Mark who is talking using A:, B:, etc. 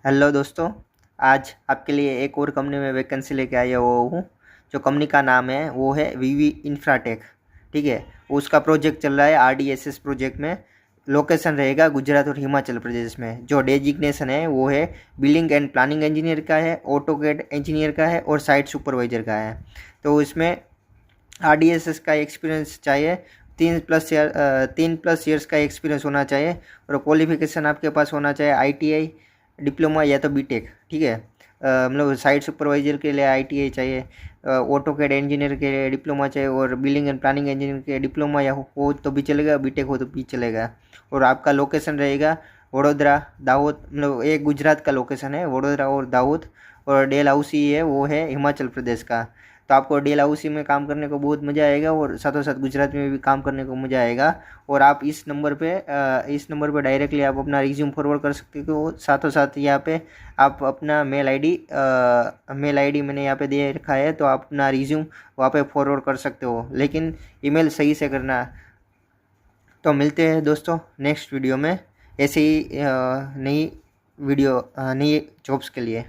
A: Hello दोस्तों। आज आपके लिए एक और कंपनी में वैकेंसी लेके आया हुआ हूँ। जो कंपनी का नाम है वो है वीवी इंफ्राटेक। ठीक है, उसका प्रोजेक्ट चल रहा है आरडीएसएस प्रोजेक्ट में। लोकेशन रहेगा गुजरात और हिमाचल प्रदेश में। जो डेजिग्नेशन है वो है बिल्डिंग एंड प्लानिंग इंजीनियर का है, ऑटोकेड इंजीनियर का है और साइट सुपरवाइजर का है। तो इसमें आरडीएसएस का एक्सपीरियंस चाहिए। 3+ ईयर्स का एक्सपीरियंस होना चाहिए और क्वालिफिकेशन आपके पास होना चाहिए आईटीआई, डिप्लोमा या तो बीटेक। ठीक है, मतलब साइट सुपरवाइजर के लिए आईटीआई चाहिए, ऑटोकैड इंजीनियर के लिए डिप्लोमा चाहिए और बिल्डिंग एंड प्लानिंग इंजीनियर के डिप्लोमा या हो तो भी चलेगा, बीटेक हो तो भी चलेगा। और आपका लोकेशन रहेगा वडोदरा, दाहोद, मतलब एक गुजरात का लोकेशन है वडोदरा और दाहोद। और डेलहाउसी है वो है हिमाचल प्रदेश का। तो आपको डेलहाउसी में काम करने को बहुत मज़ा आएगा और साथों साथ गुजरात में भी काम करने को मज़ा आएगा। और आप इस नंबर पे डायरेक्टली आप अपना रिज्यूम फॉरवर्ड कर सकते हो। साथों साथ यहाँ पे आप अपना मेल आईडी मैंने यहाँ पे दे रखा है, तो आप अपना रिज्यूम वहाँ पे फॉरवर्ड कर सकते हो, लेकिन ईमेल सही से करना। तो मिलते हैं दोस्तों नेक्स्ट वीडियो में ऐसे ही नई जॉब्स के लिए।